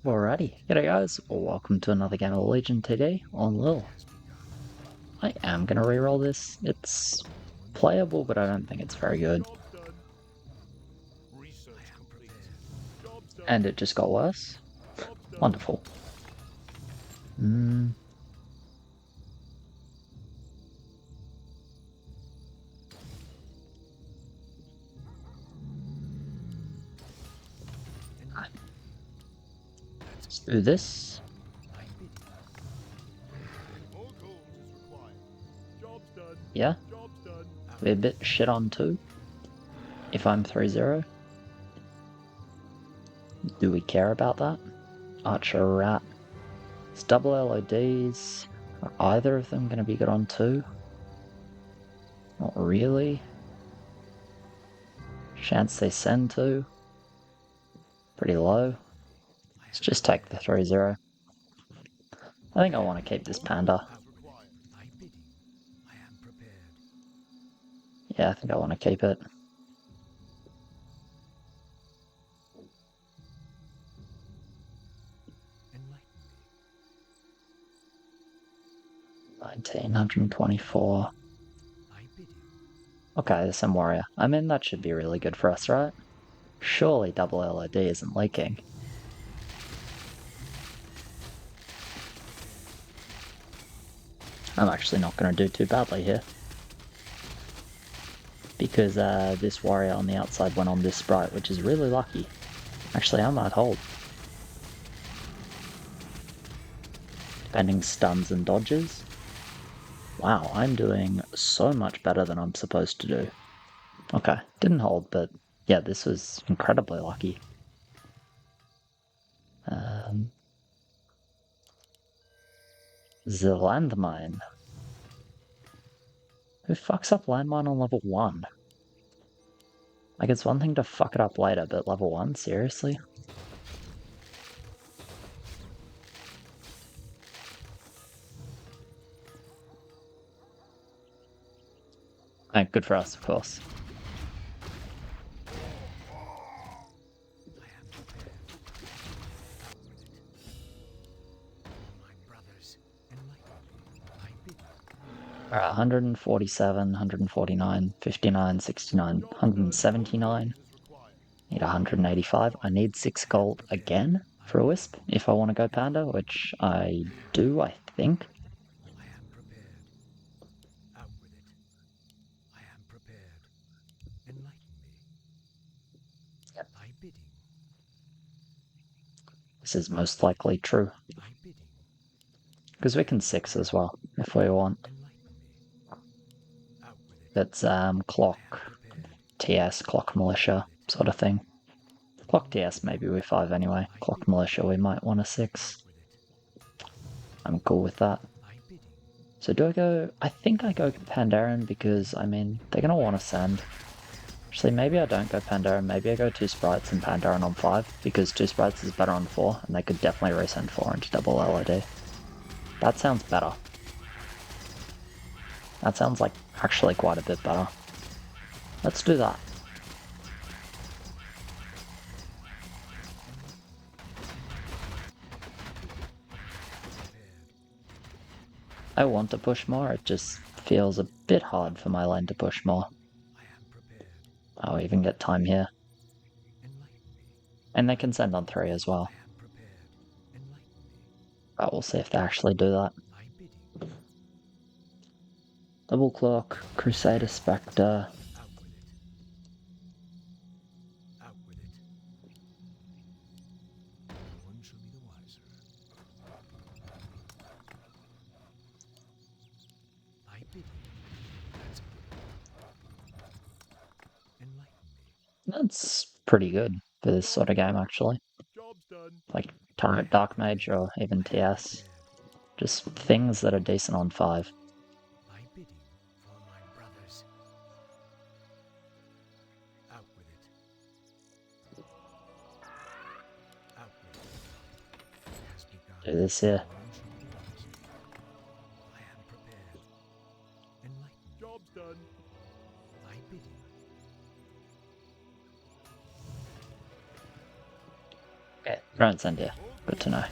Alrighty, g'day guys, welcome to another game of Legion today on LIHL. I am gonna reroll this. It's playable, but I don't think it's very good. And it just got worse. Wonderful. Let's do this. Yeah, we're a bit shit on too. If I'm 3-0. Do we care about that? Archer Rat. It's double LODs. Are either of them gonna be good on 2? Not really. Chance they send 2. Pretty low. Let's just take the 3-0. I think I want to keep this panda. Yeah, I think I want to keep it. $1,924. Okay, there's some warrior. I mean, that should be really good for us, right? Surely double LOD isn't leaking. I'm actually not going to do too badly here. Because this warrior on the outside went on this sprite, which is really lucky. Actually, I might hold. Depending stuns and dodges. Wow, I'm doing so much better than I'm supposed to do. Okay, didn't hold, but yeah, this was incredibly lucky. The landmine. Who fucks up landmine on level 1? Like, it's one thing to fuck it up later, but level 1? Seriously? Good for us, of course. Alright, 147, 149, 59, 69, 179. Need 185. I need 6 gold again for a wisp if I want to go panda, which I do, I think. Yep. This is most likely true. Because we can 6 as well, if we want. That's clock, TS, clock militia, sort of thing. Clock TS maybe we 5 anyway. Clock militia we might want a 6. I'm cool with that. So do I go... I think I go Pandaren because, I mean, they're going to want to send. Actually, maybe I don't go Pandaren. Maybe I go 2 sprites and Pandaren on 5 because 2 sprites is better on 4 and they could definitely resend 4 into double LOD. That sounds better. That sounds like actually quite a bit better. Let's do that. I want to push more, it just feels a bit hard for my lane to push more. I'll even get time here. And they can send on 3 as well. But we'll see if they actually do that. Double Clock, Crusader Spectre. That's pretty good for this sort of game, actually. Like Turret Dark Mage or even TS. Just things that are decent on 5. Do this here. Okay, don't send here. good to know.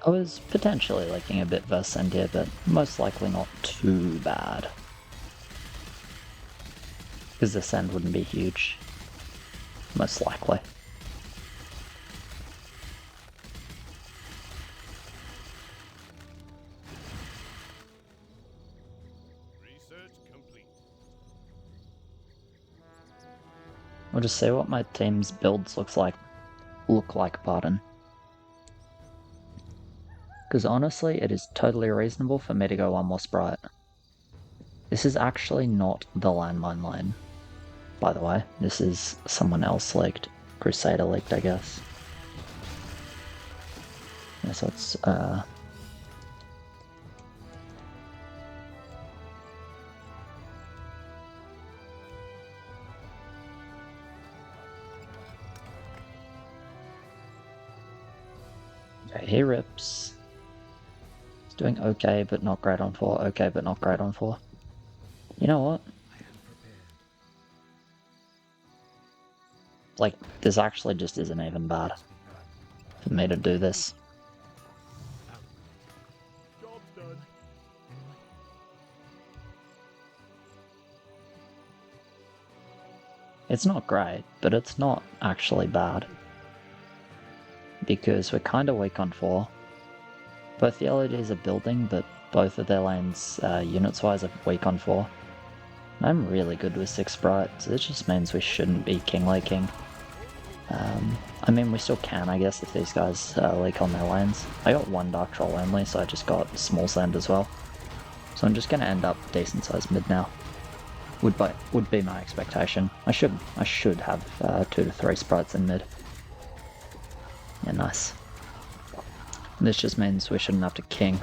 I was potentially liking a bit versus Send here, but most likely not too bad. Because the Send wouldn't be huge. Most likely. We'll just see what my team's builds look like, pardon. Because honestly, it is totally reasonable for me to go one more sprite. This is actually not the landmine lane, by the way. This is someone else leaked. Crusader leaked, I guess. Yeah, so it's, okay, he rips. He's doing okay, but not great on 4. Okay, but not great on 4. You know what? Like, this actually just isn't even bad for me to do this. It's not great, but it's not actually bad. Because we're kind of weak on 4. Both the LEDs are building, but both of their lanes, units-wise, are weak on 4. And I'm really good with 6 sprites, so this just means we shouldn't be king laking. I mean, we still can, I guess, if these guys leak on their lanes. I got 1 Dark Troll only, so I just got small send as well. So I'm just going to end up decent-sized mid now. Would be my expectation. I should have 2 to 3 sprites in mid. Yeah, nice. And this just means we shouldn't have to king.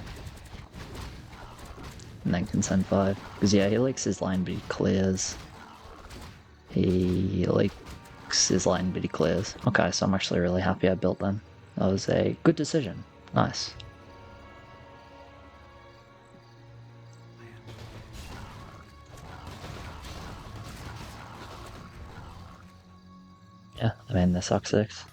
And then can send 5. Because yeah, he leaks his lane, but he clears. He leaks his lane, but he clears. Okay, so I'm actually really happy I built them. That was a good decision. Nice. Yeah, I mean, they suck 6.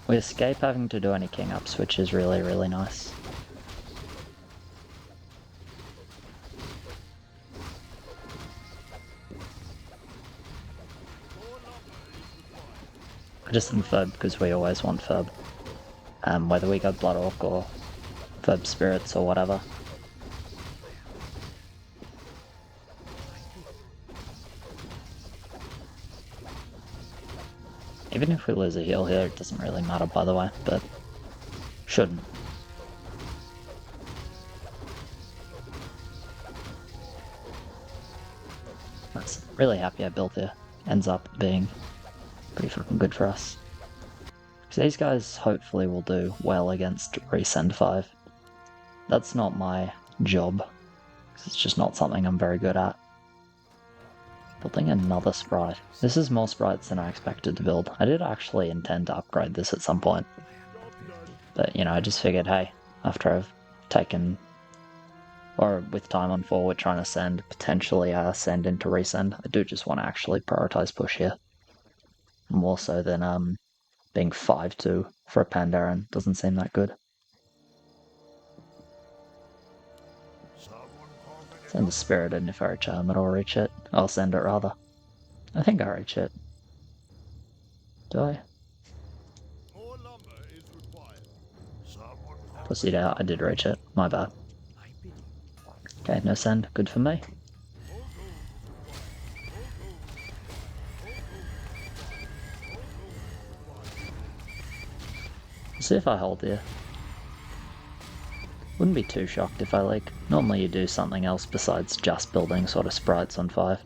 We escape having to do any king ups, which is really, really nice. I just didn't Ferb because we always want Ferb. Whether we go Blood Orc or Ferb Spirits or whatever. Even if we lose a heal here, it doesn't really matter, by the way, but shouldn't. That's really happy I built here. Ends up being pretty fucking good for us. So these guys hopefully will do well against Resend 5. That's not my job, because it's just not something I'm very good at. Building another sprite. This is more sprites than I expected to build. I did actually intend to upgrade this at some point. But, you know, I just figured, hey, after I've taken, or with time on 4, we're trying to send, potentially send into resend. I do just want to actually prioritize push here. More so than being 5-2 for a Pandaren. Doesn't seem that good. Send the Spirit in if I reach it, I'll reach it. I'll send it rather. I think I reach it. Do I? Proceed out, I did reach it. My bad. Okay, no send. Good for me. Let's see if I hold here. Wouldn't be too shocked if I leak. Normally you do something else besides just building sort of sprites on 5.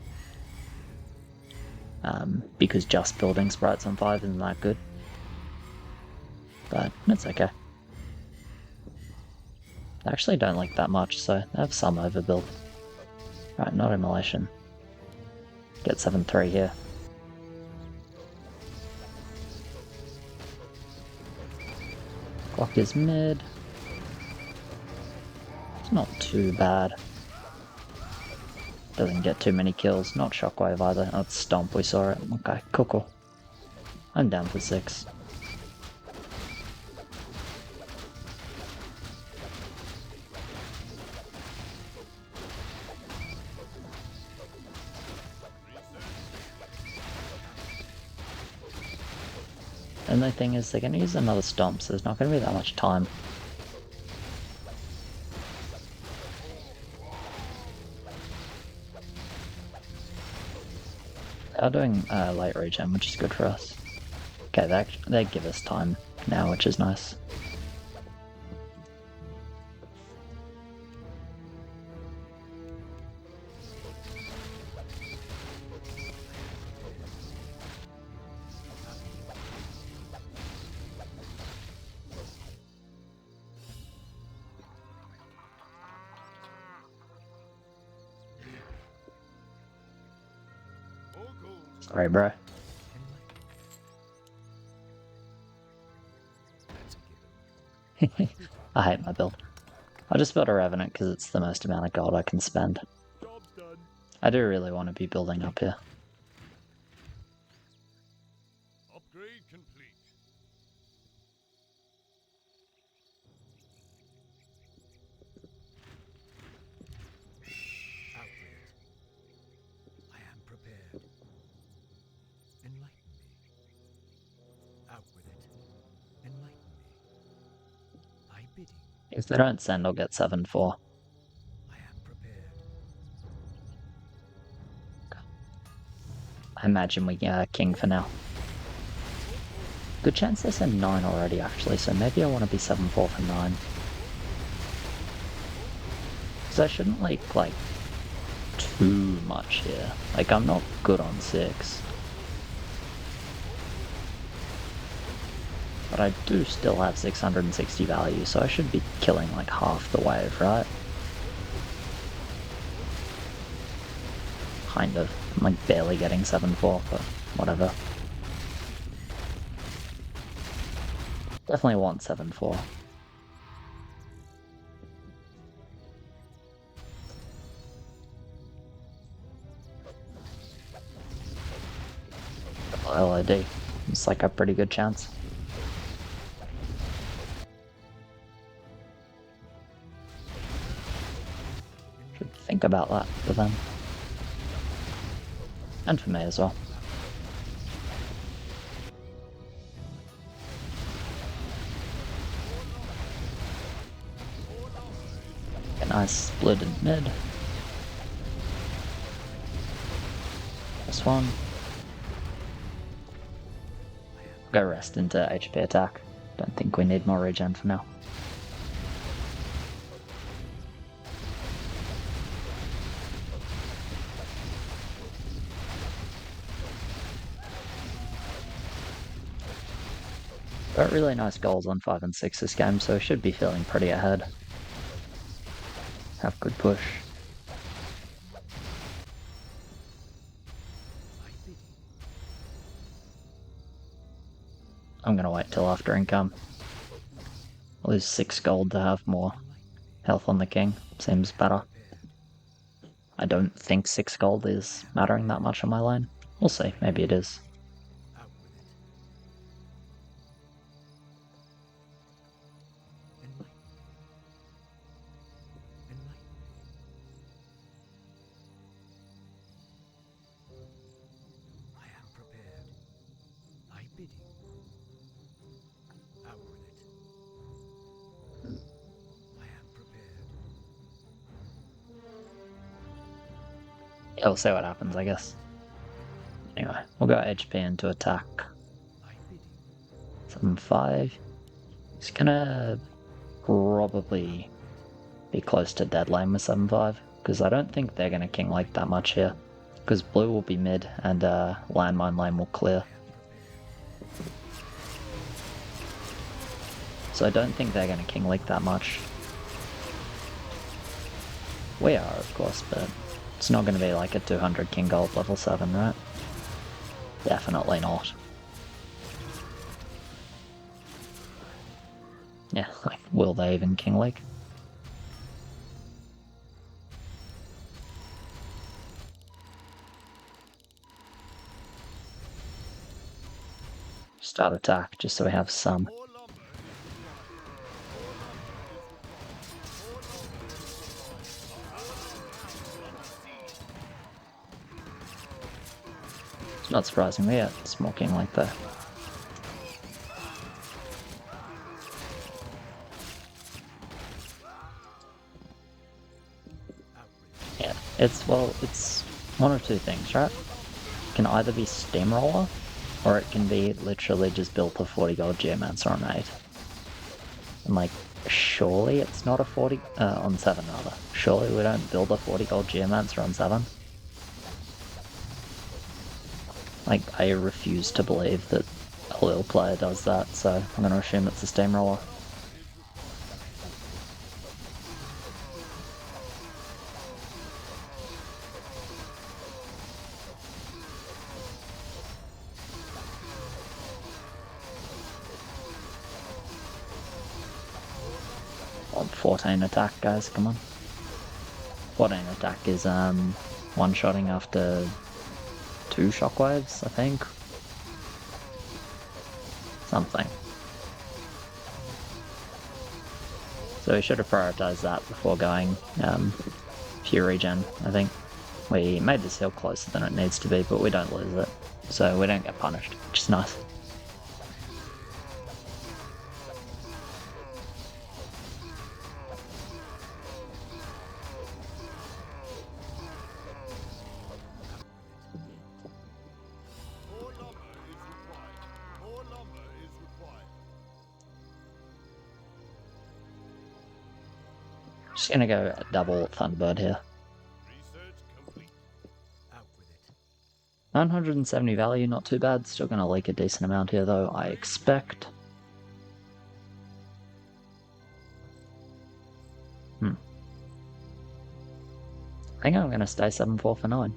Because just building sprites on 5 isn't that good. but it's okay. I actually don't like that much, so I have some overbuild. Right, not immolation. Get 7-3 here. Clock is mid. It's not too bad. Doesn't get too many kills. Not shockwave either. Oh, it's stomp, we saw it. Okay, cool. I'm down for 6. And the thing is, they're going to use another stomp, so there's not going to be that much time. They're doing late regen, which is good for us. Okay, they give us time now, which is nice. Sorry, bro. I hate my build. I just built a Revenant because it's the most amount of gold I can spend. I do really want to be building up here. Upgrade complete. Out with it. I am prepared. Enlighten me. Out with it. Enlighten me. I bidding. If they don't send, I'll get 7-4. I am prepared. I imagine we king for now. Good chance they send 9 already, actually, so maybe I want to be 7-4 for 9. Because I shouldn't leak, like, too much here. Like, I'm not good on 6. But I do still have 660 value, so I should be killing, like, half the wave, right? Kind of. I'm, like, barely getting 7-4, but whatever. Definitely want 7-4. LID. It's like a pretty good chance. Should think about that for them. And for me as well. A nice split in mid. This one. Go rest into HP attack. Don't think we need more regen for now. Got really nice goals on 5 and 6 this game, so we should be feeling pretty ahead. Have good push. I'm gonna wait till after income. I'll lose 6 gold to have more health on the king. Seems better. I don't think 6 gold is mattering that much on my lane. We'll see, maybe it is. Yeah, we'll see what happens, I guess. Anyway, we'll go HP into attack. 7-5. He's gonna probably be close to dead lane with 7-5, because I don't think they're gonna king like that much here. Because blue will be mid, and landmine lane will clear. So I don't think they're going to King League that much. We are, of course, but it's not going to be like a 200 King Gold level 7, right? Definitely not. Yeah, like, will they even King League? Start attack, just so we have some. It's not surprising we get small King League though. Yeah, it's one of two things, right? It can either be Steamroller, or it can be literally just built a 40 gold Geomancer on 8. And like, surely it's not a 40, on 7 rather. Surely we don't build a 40 gold Geomancer on 7? Like, I refuse to believe that a LIHL player does that, so I'm gonna assume it's a Steamroller. On 14 attack, guys, come on. 14 attack is one-shotting after 2 shockwaves, I think. Something. So we should have prioritized that before going pure regen, I think. We made this hill closer than it needs to be, but we don't lose it. So we don't get punished, which is nice. Just gonna go double Thunderbird here. 970 value, not too bad. Still gonna leak a decent amount here though, I expect. I think I'm gonna stay 7-4 for 9.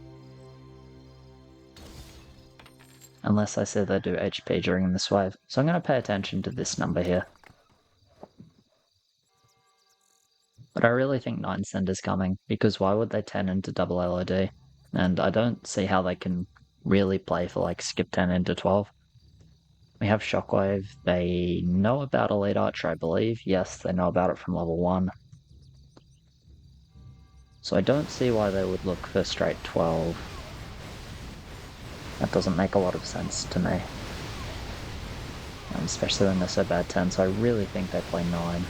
Unless I say they do HP during this wave. So I'm gonna pay attention to this number here. But I really think 9 Send is coming, because why would they 10 into double LOD? And I don't see how they can really play for like skip 10 into 12. We have Shockwave, they know about Elite Archer, I believe. Yes, they know about it from level 1. So I don't see why they would look for straight 12. That doesn't make a lot of sense to me. Especially when they're so bad 10, so I really think they play 9.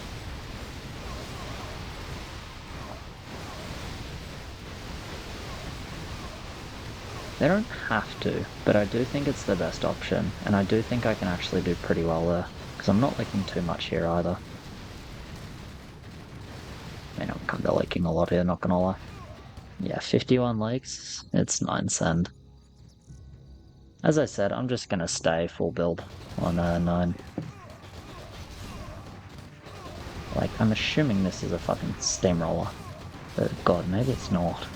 They don't have to, but I do think it's the best option, and I do think I can actually do pretty well there, because I'm not leaking too much here either. I mean, I'm kind of leaking a lot here, not gonna lie. Yeah, 51 leaks, it's 9 Send. As I said, I'm just gonna stay full build on 9. Like, I'm assuming this is a fucking steamroller. But god, maybe it's not.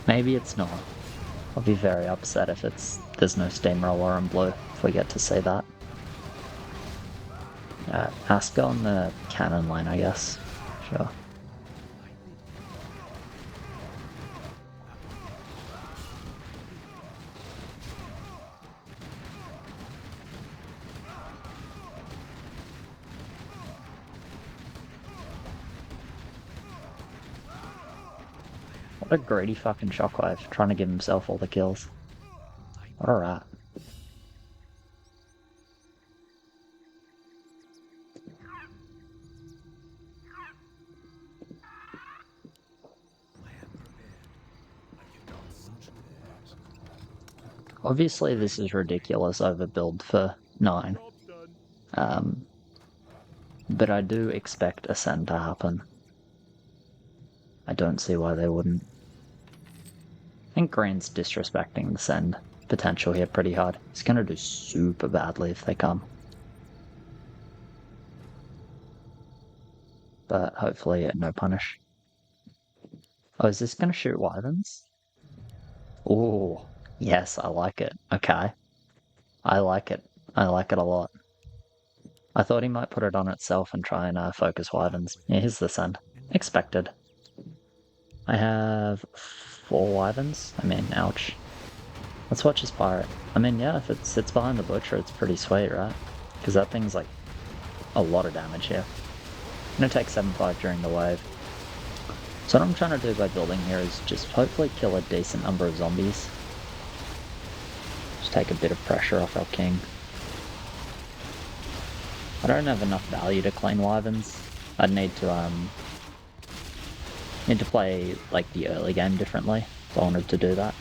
Maybe it's not. I'll be very upset if there's no steamroller on blue, if we get to see that. Aska on the cannon line, I guess. Sure. What a greedy fucking Shockwave, trying to give himself all the kills. What a rat. Obviously this is ridiculous overbuild for 9. But I do expect a send to happen. I don't see why they wouldn't. I think Green's disrespecting the send potential here pretty hard. He's gonna do super badly if they come. but hopefully no punish. Oh, is this gonna shoot wyverns? Ooh, yes, I like it. Okay. I like it. I like it a lot. I thought he might put it on itself and try and focus wyverns. Yeah, here's the send. Expected. I have 4 wyverns. I mean, ouch. Let's watch his pirate. I mean, yeah, if it sits behind the butcher, it's pretty sweet, right? Because that thing's like a lot of damage here. I'm gonna take 7-5 during the wave. So what I'm trying to do by building here is just hopefully kill a decent number of zombies. Just take a bit of pressure off our king. I don't have enough value to clean wyverns. I'd need to play like the early game differently if I wanted to do that.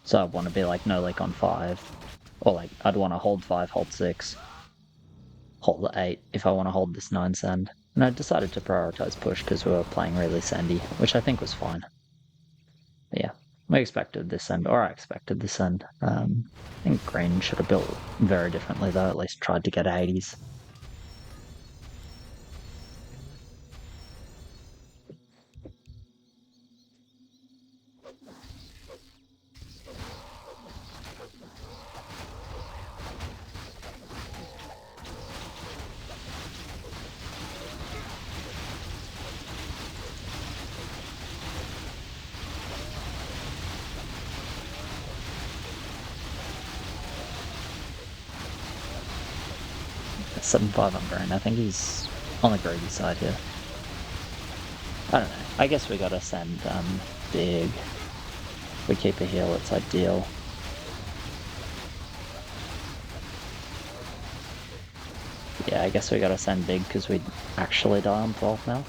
So I'd want to be like no leak on 5. Or like I'd want to hold 5, hold 6. Hold the 8 if I want to hold this 9 send. And I decided to prioritize push because we were playing really sandy, which I think was fine. But yeah, we expected this end, or I expected this end. I think green should have built very differently though, at least tried to get 80s. At 7-5 on green, I think he's on the greedy side here. I don't know, I guess we gotta send big. If we keep a heal, it's ideal. Yeah, I guess we gotta send big because we'd actually die on 12 now.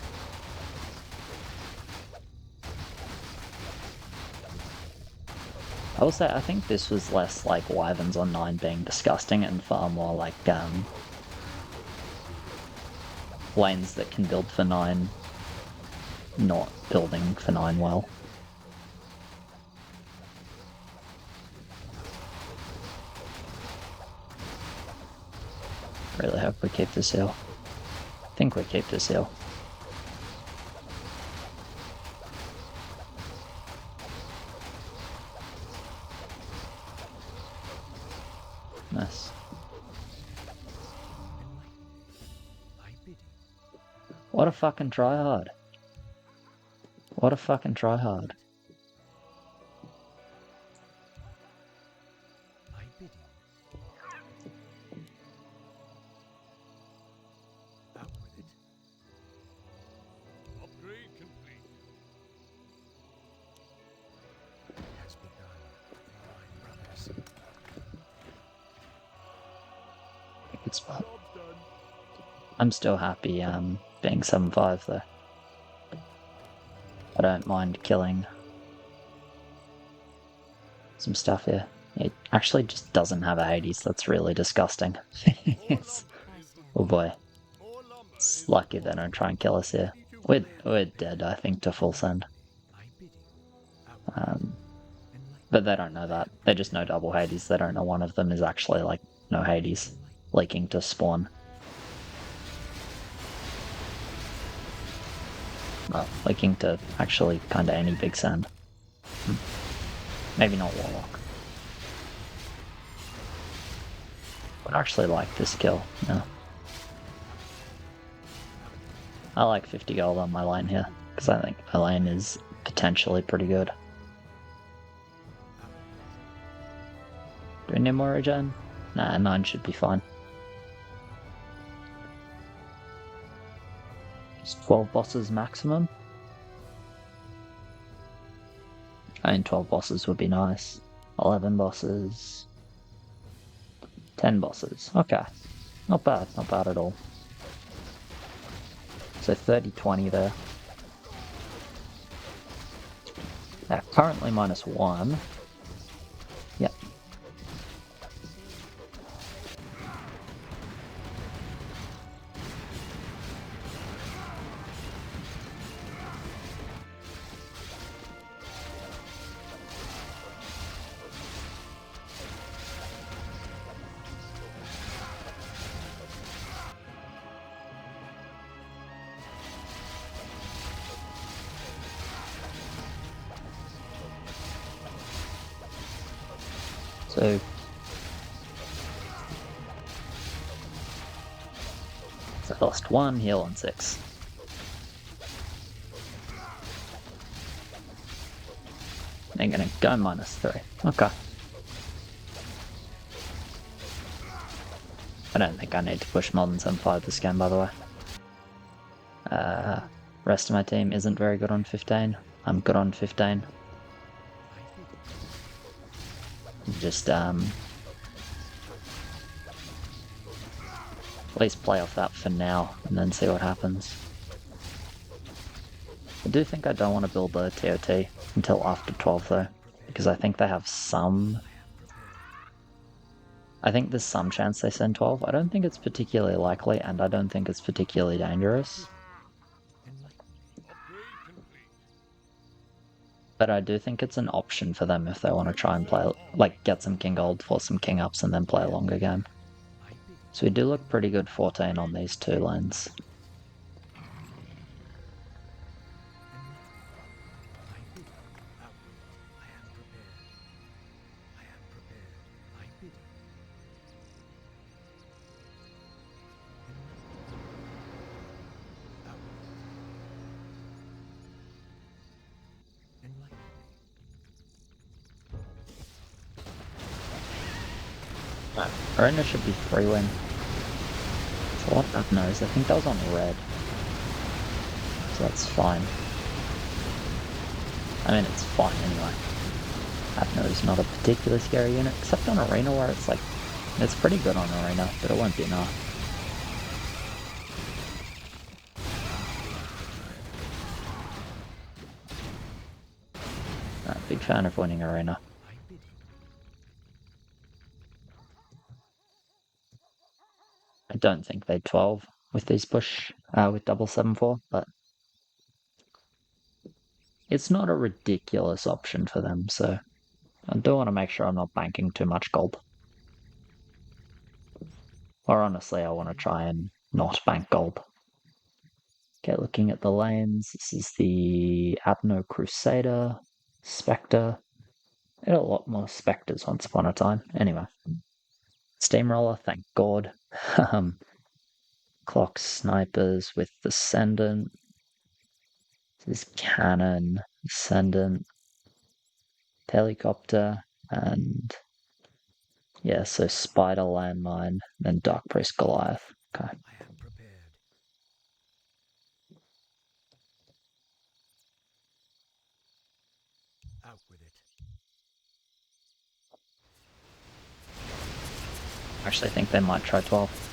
I will say, I think this was less like wyverns on 9 being disgusting and far more like lanes that can build for 9 not building for 9 well. Really hope we keep this hill. I think we keep this hill. Nice. What a fucking tryhard. What a fucking tryhard. Good spot. I'm still happy being 7-5 though. I don't mind killing some stuff here. It actually just doesn't have 80s, that's really disgusting. Oh boy. It's lucky they don't try and kill us here. We're dead, I think, to full send. But they don't know that. They just know double Hades. They don't know one of them is actually like no Hades leaking to spawn. Well, leaking to actually kinda any big send. Maybe not Warlock. Would actually like this kill, no. I like 50 gold on my lane here, because I think my lane is potentially pretty good. Do we need more regen? Nah, 9 should be fine. Just 12 bosses maximum? I mean, 12 bosses would be nice. 11 bosses. 10 bosses. Okay. Not bad at all. So 30-20 there. Currently -1. Yep. So I lost 1, heal on 6. I'm gonna go -3. Okay. I don't think I need to push more than 7-5 this game, by the way. Rest of my team isn't very good on 15. I'm good on 15. Just, at least play off that for now, and then see what happens. I do think I don't want to build the TOT until after 12, though, because I think they have some... I think there's some chance they send 12. I don't think it's particularly likely, and I don't think it's particularly dangerous. But I do think it's an option for them if they want to try and play, like, get some king gold for some king ups and then play a longer game. So we do look pretty good 14 on these 2 lanes. Arena should be 3-win. So what that knows, I think that was on red. So that's fine. I mean, it's fine anyway. Abno is not a particularly scary unit, except on Arena where it's like, it's pretty good on Arena, but it won't be enough. Big fan of winning Arena. I don't think they'd 12 with these push, with double 7-4, but it's not a ridiculous option for them, so I do want to make sure I'm not banking too much gold. Or honestly, I want to try and not bank gold. Okay, looking at the lanes, this is the Abno Crusader, Spectre. I had a lot more Spectres once upon a time. Anyway. Steamroller, thank God. Clock Snipers with Descendant. This is Cannon, Ascendant, Helicopter, and yeah, so Spider Landmine, then Dark Priest Goliath. Okay. Out with it. I actually think they might try 12.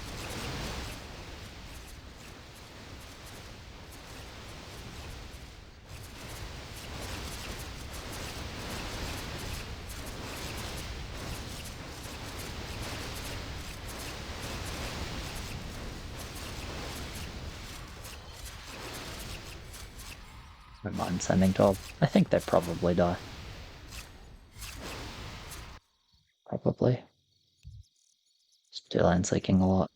I don't mind sending 12. I think they probably die. Probably. Still lane leaking a lot.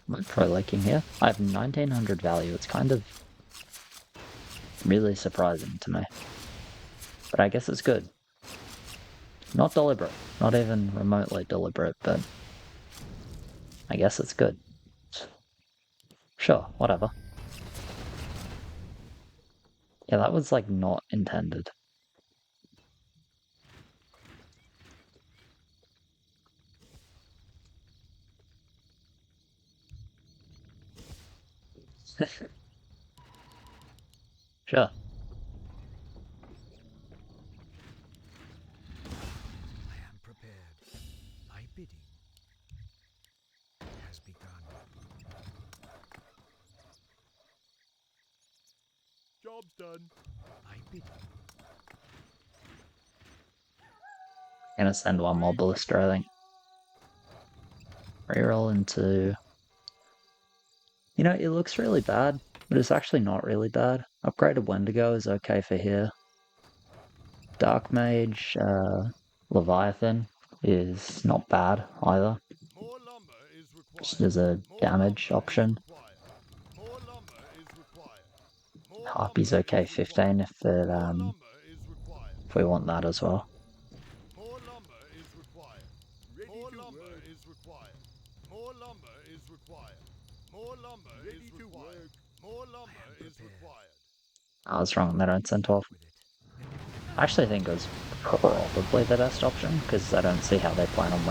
Might try leaking here. I have 1900 value. It's kind of really surprising to me. But I guess it's good. Not deliberate. Not even remotely deliberate, but I guess it's good. Sure, whatever. Yeah, that was like not intended. Sure. I am prepared. My bidding has begun. Job's done. My bidding. Gonna send one more ballista, I think. Reroll into... You know, it looks really bad, but it's actually not really bad. Upgraded Wendigo is okay for here. Dark Mage, Leviathan is not bad either. More lumber is required. Just as a damage option. More lumber is required. More Harpy's okay 15 if it if we want that as well. More lumber is required. More lumber is required. More lumber is required. More lumber is required. More lumber is required. I was wrong, they don't send 12. I actually think it was probably the best option, because I don't see how they plan on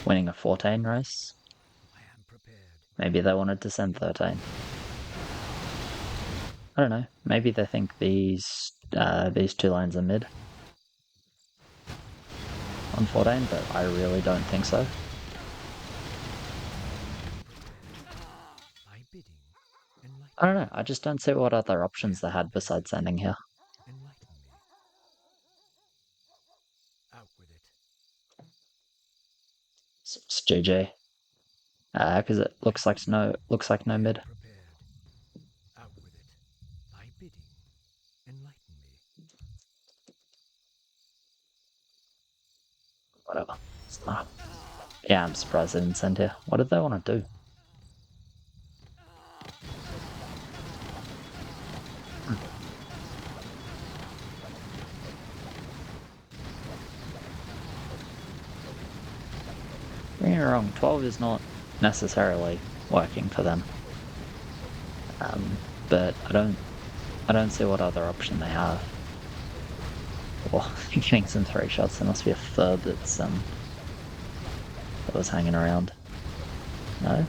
winning a 14 race. Maybe they wanted to send 13. I don't know. Maybe they think these two lanes are mid on 14, but I really don't think so. I don't know. I just don't see what other options they had besides sending here. It's GG. Because it looks like no mid. Whatever. Yeah, I'm surprised they didn't send here. What did they want to do? Don't get me wrong, 12 is not necessarily working for them. But I don't see what other option they have. Well, getting some 3 shots, there must be a third that was hanging around. No?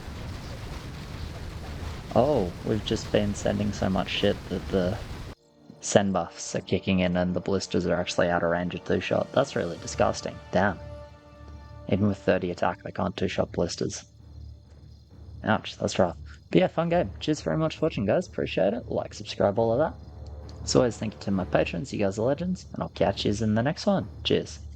Oh, we've just been sending so much shit that the send buffs are kicking in and the blisters are actually out of range of 2-shot. That's really disgusting. Damn. Even with 30 attack, they can't 2-shot blisters. Ouch, that's rough. But yeah, fun game. Cheers very much for watching, guys. Appreciate it. Like, subscribe, all of that. As always, thank you to my patrons. You guys are legends. And I'll catch you in the next one. Cheers.